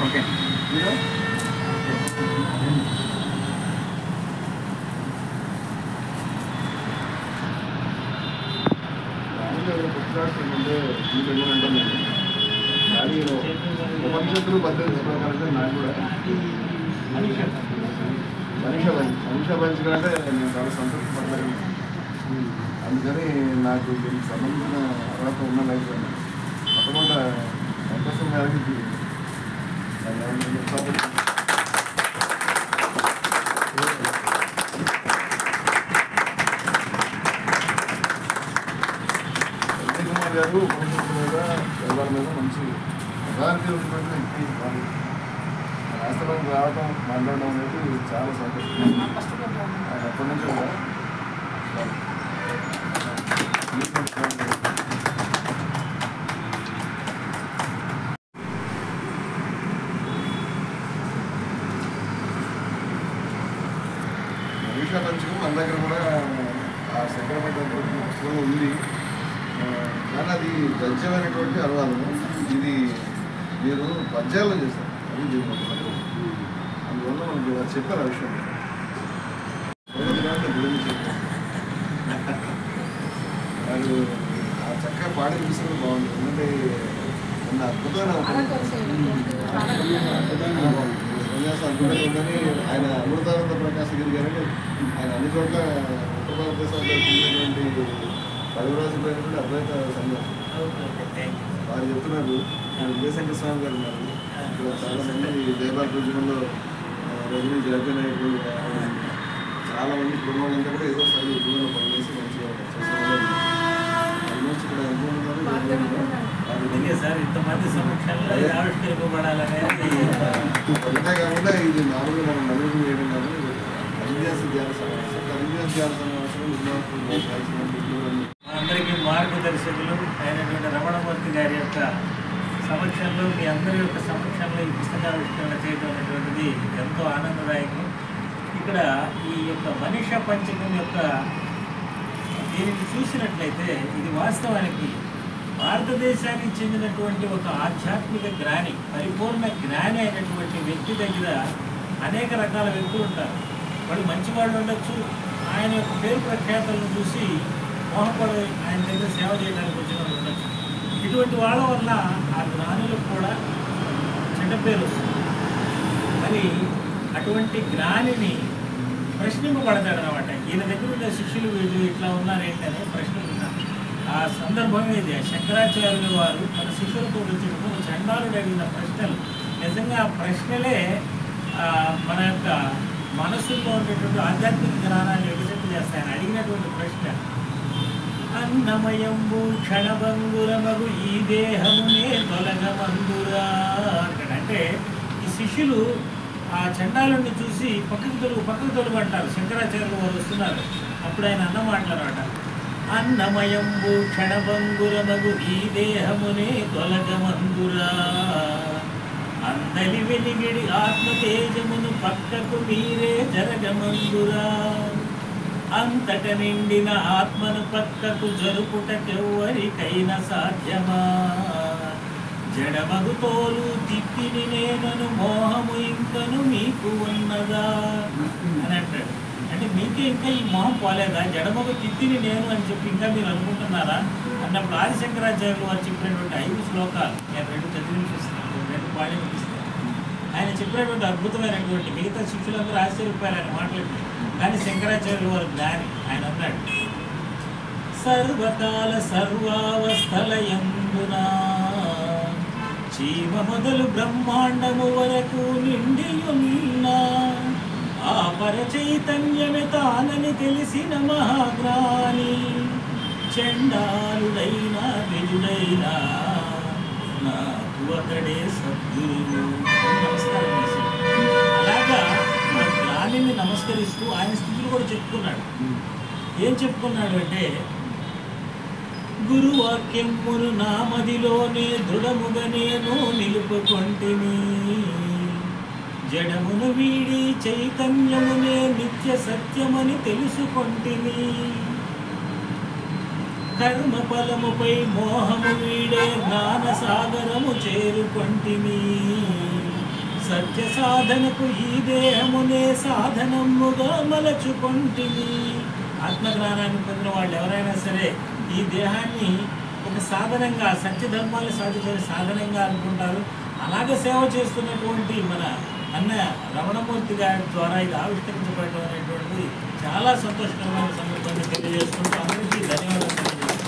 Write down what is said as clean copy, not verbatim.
Okay ఉపనిషత్తులు పద్ధతి ప్రకారం నాకు కూడా మనిషి పంచకంటే నేను చాలా సంతోషపడలేను. అందుకని నాకు దీనికి సంబంధించిన అర్హత ఉన్న లైఫ్ మొట్టమొదట అవకాశం కలిగింది. కుమార్ గారు ఉపనిషత్తు మీద వ్యవహారం మీద మంచి అథారిటీ ఉన్నటువంటి వ్యక్తి. రాష్ట్రానికి రావడం మాట్లాడడం అనేది చాలా సంతోషం. ఆయన ఎప్పటి నుంచో కూడా మనిషా పంచకం మన దగ్గర కూడా ఆ శంకరపేట పుస్తకం ఉంది. కానీ అది గద్యమైనటువంటి అనువాదం. ఇది మీరు పద్యాల్లో చేశారు. అది అందువల్ల మనకు చెప్పారు ఆ విషయం. గురించి చెప్పారు. వాళ్ళు ఆ చక్కగా పాడే విషయం బాగుంది. ఎందుకంటే మన అద్భుతమైన సన్యాసం అద్భుతంగా ఉందని ఆయన అమృతానంద ప్రకాశ్ గిరి గారని ఆయన అన్ని చోట్ల ఉత్తర భారతదేశంలో చెందినటువంటి పరివరాజులైనటువంటి అద్వైత సన్యాసం వారు చెప్తున్నారు. విజయశంకర స్వామి గారు ఉన్నారు. ఇక్కడ చాలామంది జయబాబు ఉద్యమంలో రజనీ జగన్నాయకులు చాలామంది కుటుంబాలంతా కూడా ఏదో సరి ఉద్యమంలో పనిచేసి మంచిగా ఆల్మోస్ట్ ఇక్కడ అంతే కాకుండా ఇది మామూలుగా మనం నలుగురు చేయడం కాదు. అన్యాస ధ్యాన సమావేశం అందరికీ మార్గదర్శకులు అయినటువంటి రమణమూర్తి గారి యొక్క సమక్షంలో మీ అందరి యొక్క సమక్షంలో ఈ పుస్తకావిష్కరణ చేయడం అనేటువంటిది ఎంతో ఆనందదాయకం. ఇక్కడ ఈ యొక్క మనిష పంచకం యొక్క దీనిని చూసినట్లయితే ఇది వాస్తవానికి భారతదేశానికి చెందినటువంటి ఒక ఆధ్యాత్మిక జ్ఞాని, పరిపూర్ణ జ్ఞాని అయినటువంటి వ్యక్తి దగ్గర అనేక రకాల వ్యక్తులు ఉంటారు. వాళ్ళు మంచివాళ్ళు ఉండొచ్చు. ఆయన యొక్క పేరు ప్రఖ్యాతలను చూసి మోహపడి ఆయన దగ్గర సేవ చేయడానికి వచ్చిన వాళ్ళు ఉండొచ్చు. ఇటువంటి వాళ్ళ వల్ల ఆ జ్ఞానులకు కూడా చెడ్డ పేరు వస్తుంది. మరి అటువంటి జ్ఞానిని ప్రశ్నింపబడతాడనమాట. ఈయన దగ్గర ఉండే శిష్యులు వీళ్ళు ఇట్లా ఉన్నారేంటనే ప్రశ్నలు ఉన్నారు. ఆ సందర్భం ఇది శంకరాచార్యుల వారు తన శిష్యులతో వచ్చినప్పుడు చండాలుడు అడిగిన ప్రశ్నలు నిజంగా ఆ ప్రశ్నలే మన యొక్క మనస్సులో ఉండేటువంటి ఆధ్యాత్మిక జ్ఞానాన్ని వికసింప చేస్తాయి. ఆయన అడిగినటువంటి ప్రశ్న అన్నమయంబు క్షణభంగురమగు ఈ దేహమునే తొలగమందురా అంటే ఈ శిష్యులు ఆ చండాలుడిని చూసి పక్కకు తొలుగు అంటారు. శంకరాచార్యులు వారు వస్తున్నారు. అప్పుడు ఆయన అన్న మాట్లాడట అన్నమయంబు క్షణభంగురమగు ఈ దేహమునే తొలగమందురా అందలి వెలిగిడి ఆత్మతేజమును పక్కకు మీరే జరగమందురా అంతట నిండిన ఆత్మను పక్కకు జరుపుటకెవ్వరికైనా సాధ్యమా జడమగు తోలు తిత్తిని నేనను మోహము ఇంకను మీకు ఉన్నదా అని అంటాడు. అంటే మీకే ఇంకా ఈ మోహం పోలేదా? జడమగు తిత్తిని నేను అని చెప్పి ఇంకా మీరు అనుకుంటున్నారా అన్నప్పుడు ఆదిశంకరాచార్యులు వారు చెప్పినటువంటి 5 శ్లోకాలు నేను 2 చదివినిపిస్తాను, 2 పాడి వినిపిస్తాను. ఆయన చెప్పినటువంటి అద్భుతమైనటువంటి మిగతా శిష్యులందరూ ఆశ్చర్యపోయారు ఆయన మాట్లాడి. కానీ శంకరాచార్యులు వారు జ్ఞాని. ఆయన అన్నాడు సర్వకాల సర్వావస్థలయందునా జీవ మొదలు బ్రహ్మాండము వరకు నిండియున్నా ఆ పరచైతన్యమే తానని తెలిసిన మహాజ్ఞాని చండాలుడైనా విజుడైనా నాకు అతడే సద్గురువు. నమస్కారం చేసి అలాగా ఆ జ్ఞానిని నమస్కరిస్తూ ఆయన స్థితులు కూడా చెప్పుకున్నాడు. ఏం చెప్పుకున్నాడు అంటే గురువాక్యమును నా మదిలోనే దృఢముగా నేను నిలుపుకొంటిని జడమును వీడి చైతన్యమునే నిత్య సత్యమని తెలుసుకొంటిని కర్మ ఫలముపై మోహము వీడే జ్ఞాన సాగరము చేరుకొంటిని సత్య సాధనకు ఈ దేహమునే సాధనముగా మలచుకొంటిని. ఆత్మజ్ఞానాన్ని పొందిన వాళ్ళు ఎవరైనా సరే ఈ దేహాన్ని ఒక సాధనంగా, సత్యధర్మాలు సాధించే సాధనంగా అనుకుంటారు. అలాగే సేవ చేస్తున్నటువంటి మన అన్న రమణమూర్తి గారి ద్వారా ఇది ఆవిష్కరించబడటం అనేటువంటిది చాలా సంతోషకరమైన సందర్భాన్ని తెలియజేసుకుంటూ అందరికీ ధన్యవాదాలు తెలియజేస్తున్నాను.